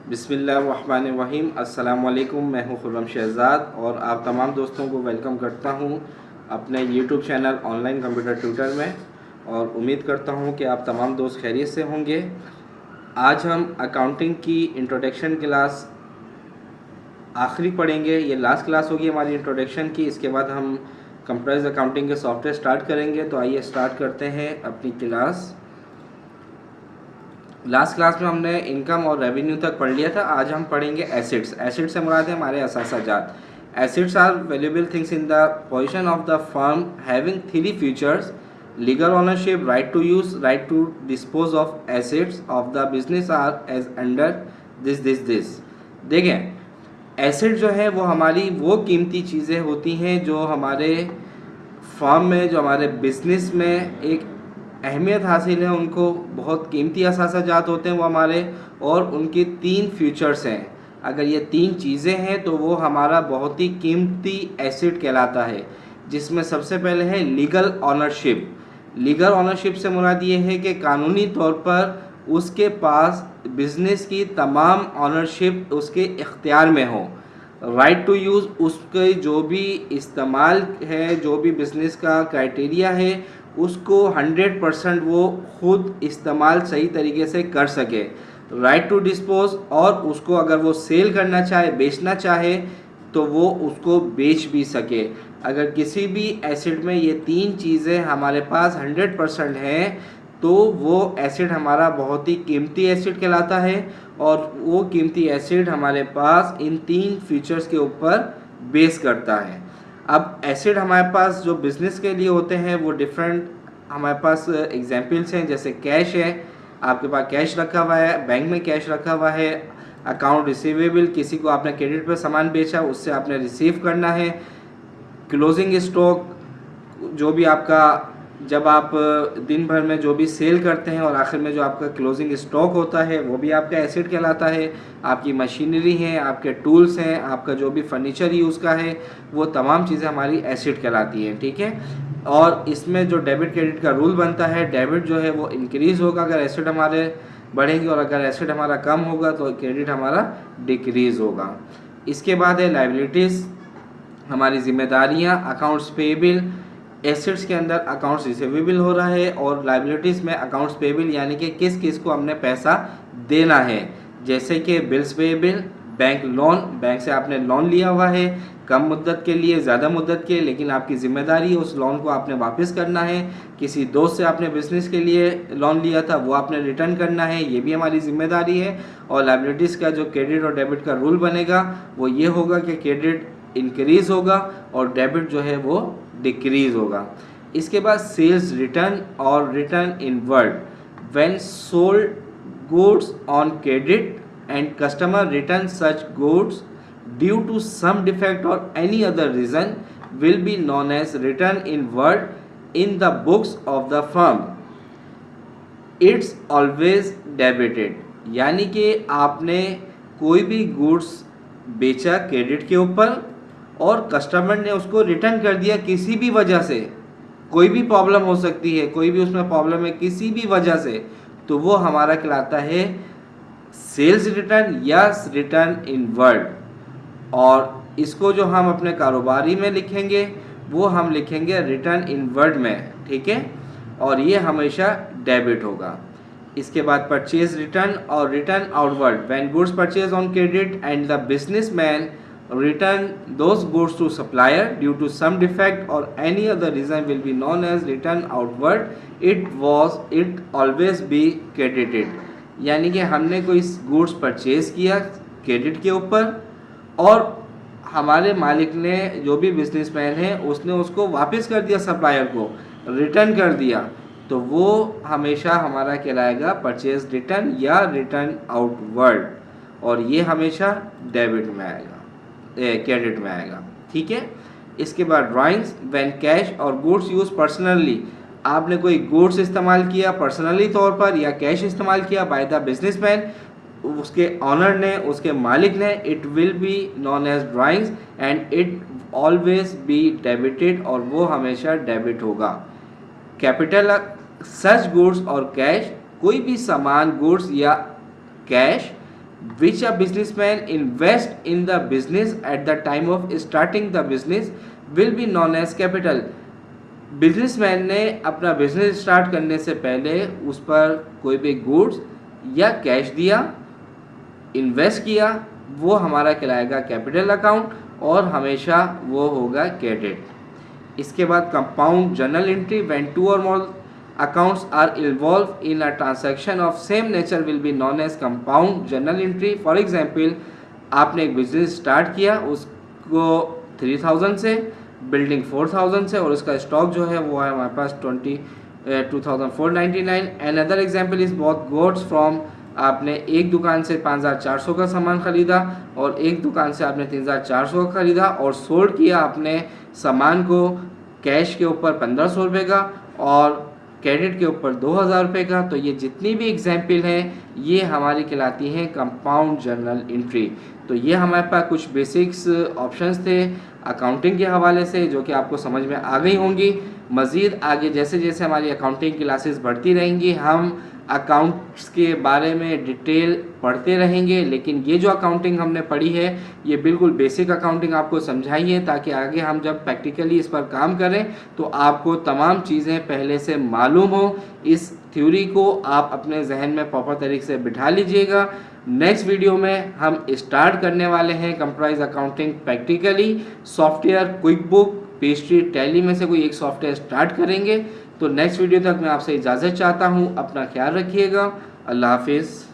बिस्मिल्लाहिर्रहमानिर्रहीम। अस्सलाम वालेकुम। मैं हूं खुर्रम शहज़ाद और आप तमाम दोस्तों को वेलकम करता हूं अपने YouTube channel online computer tutor में, और उम्मीद करता हूं कि आप तमाम दोस्त खैरियत से होंगे। आज हम अकाउंटिंग की इंट्रोडक्शन क्लास आखिरी पढ़ेंगे। ये लास्ट क्लास होगी हमारी इंट्रोडक्शन की। इसके बाद हम कंप्यूटराइज अकाउंटिंग के सॉफ्टवेयर स्टार्ट करेंगे। तो आइए स्टार्ट करते हैं अपनी क्लास। लास्ट क्लास में हमने इनकम और रेवेन्यू तक पढ़ लिया था। आज हम पढ़ेंगे एसेट्स। एसेट्स से मुराद है हमारे असासाजात। Assets are valuable things in the position of the firm having three features: legal ownership, right to use, right to dispose of assets of the business are as under this. देखें, asset जो है वो हमारी वो कीमती चीज़ें होती हैं जो हमारे फर्म में, जो हमारे बिजनेस में एक अहमियत हासिल है, उनको बहुत कीमती असासाजात होते हैं वो हमारे, और उनके तीन फीचर्स हैं। अगर ये तीन चीज़ें हैं तो वो हमारा बहुत ही कीमती एसेट कहलाता है, जिसमें सबसे पहले है लीगल ऑनरशिप। लीगल ऑनरशिप से मुराद ये है कि कानूनी तौर पर उसके पास बिज़नेस की तमाम ऑनरशिप उसके इख्तियार में हो। राइट टू यूज़, उसके जो भी इस्तेमाल है, जो भी बिज़नेस का क्राइटेरिया है, उसको 100% वो खुद इस्तेमाल सही तरीके से कर सके। राइट टू डिस्पोज, और उसको अगर वो सेल करना चाहे, बेचना चाहे, तो वो उसको बेच भी सके। अगर किसी भी एसेट में ये तीन चीज़ें हमारे पास 100% हैं तो वो एसेट हमारा बहुत ही कीमती एसेट कहलाता है, और वो कीमती एसेट हमारे पास इन तीन फीचर्स के ऊपर बेस करता है। अब एसेट हमारे पास जो बिज़नेस के लिए होते हैं वो डिफरेंट हमारे पास एग्जांपल्स हैं। जैसे कैश है, आपके पास कैश रखा हुआ है, बैंक में कैश रखा हुआ है। अकाउंट रिसीवेबल, किसी को आपने क्रेडिट पर सामान बेचा, उससे आपने रिसीव करना है। क्लोजिंग स्टॉक, जो भी आपका, जब आप दिन भर में जो भी सेल करते हैं और आखिर में जो आपका क्लोजिंग स्टॉक होता है वो भी आपका एसेट कहलाता है। आपकी मशीनरी हैं, आपके टूल्स हैं, आपका जो भी फर्नीचर यूज़ का है, वो तमाम चीज़ें हमारी एसेट कहलाती हैं। ठीक है। और इसमें जो डेबिट क्रेडिट का रूल बनता है, डेबिट जो है वो इंक्रीज़ होगा अगर एसेट हमारे बढ़ेंगे, और अगर एसेट हमारा कम होगा तो क्रेडिट हमारा डिक्रीज़ होगा। इसके बाद है लाइबिलिटीज़, हमारी जिम्मेदारियाँ। अकाउंट्स पेएबल, एसेट्स के अंदर अकाउंट्स रिसीवेबल हो रहा है, और लाइबिलिटीज़ में अकाउंट्स पेएबल, यानी कि किस किस को हमने पैसा देना है। जैसे कि bills payable, bank loan, bank से आपने लोन लिया हुआ है, कम मुद्दत के लिए, ज़्यादा मुद्दत के, लेकिन आपकी ज़िम्मेदारी है उस लोन को आपने वापस करना है। किसी दोस्त से आपने बिज़नेस के लिए लोन लिया था, वो आपने रिटर्न करना है, ये भी हमारी ज़िम्मेदारी है। और लाइबिलिटीज़ का जो क्रेडिट और डेबिट का रूल बनेगा वो ये होगा कि क्रेडिट इंक्रीज़ होगा और डेबिट जो है वो डिक्रीज़ होगा। इसके बाद सेल्स रिटर्न और return inward, when sold goods on credit and customer return such goods due to some defect और any other reason will be known as return inward in the books of the firm. It's always debited, यानी कि आपने कोई भी goods बेचा credit के ऊपर और कस्टमर ने उसको रिटर्न कर दिया किसी भी वजह से, कोई भी प्रॉब्लम हो सकती है, कोई भी उसमें प्रॉब्लम है किसी भी वजह से, तो वो हमारा कहलाता है सेल्स रिटर्न या रिटर्न इनवर्ड। और इसको जो हम अपने कारोबारी में लिखेंगे वो हम लिखेंगे रिटर्न इनवर्ड में। ठीक है। और ये हमेशा डेबिट होगा। इसके बाद परचेज रिटर्न और return outward, when goods purchase on credit and the businessman return those goods to supplier due to some defect or any other reason will be known as return outward. It always be credited, यानी कि हमने कोई goods purchase किया credit के ऊपर और हमारे मालिक ने, जो भी बिजनेसमैन है, उसने उसको वापस कर दिया, सप्लायर को रिटर्न कर दिया, तो वो हमेशा हमारा कहलाएगा परचेज रिटर्न या रिटर्न आउटवर्ड, और ये हमेशा डेबिट में आएगा, क्रेडिट में आएगा। ठीक है। इसके बाद ड्राइंग्स, व्हेन कैश और गुड्स यूज पर्सनली, आपने कोई गुड्स इस्तेमाल किया पर्सनली तौर पर या कैश इस्तेमाल किया बाय द बिजनेसमैन, उसके ऑनर ने, उसके मालिक ने, it will be known as drawings and it always be debited, और वो हमेशा डेबिट होगा। कैपिटल, सच गुड्स और कैश, कोई भी सामान, गुड्स या cash which a businessman invest in the business at the time of starting the business will be known as capital. Businessman ने अपना बिजनेस स्टार्ट करने से पहले उस पर कोई भी गुड्स या कैश दिया, इन्वेस्ट किया, वो हमारा कहलाएगा कैपिटल अकाउंट और हमेशा वो होगा क्रेडिट। इसके बाद compound journal entry, when two और more accounts are involved in a transaction of same nature will be known as compound journal entry. For example, आपने एक बिजनेस स्टार्ट किया, उसको 3000 से, बिल्डिंग 4000 से, और उसका स्टॉक जो है वो है हमारे पास 2499। Another example is both goods from, आपने एक दुकान से 5400 का सामान खरीदा और एक दुकान से आपने 3400 का खरीदा और सोल्ड किया आपने सामान को कैश के ऊपर 1500 रुपये का और क्रेडिट के ऊपर 2000 रुपये का। तो ये जितनी भी एग्जाम्पल हैं ये हमारी कहलाती हैं कंपाउंड जर्नल एंट्री। तो ये हमारे पास कुछ बेसिक्स ऑप्शंस थे अकाउंटिंग के हवाले से जो कि आपको समझ में आ गई होंगी। मज़ीद आगे जैसे जैसे हमारी अकाउंटिंग क्लासेस बढ़ती रहेंगी हम अकाउंट्स के बारे में डिटेल पढ़ते रहेंगे, लेकिन ये जो अकाउंटिंग हमने पढ़ी है ये बिल्कुल बेसिक अकाउंटिंग आपको समझाई है ताकि आगे हम जब प्रैक्टिकली इस पर काम करें तो आपको तमाम चीज़ें पहले से मालूम हो। इस थ्योरी को आप अपने जहन में प्रॉपर तरीके से बिठा लीजिएगा। नेक्स्ट वीडियो में हम स्टार्ट करने वाले हैं computerise accounting practically. Software quick book, पेस्ट्री, टैली में से कोई एक सॉफ्टवेयर स्टार्ट करेंगे। तो नेक्स्ट वीडियो तक मैं आपसे इजाज़त चाहता हूँ। अपना ख्याल रखिएगा। अल्लाह हाफिज़।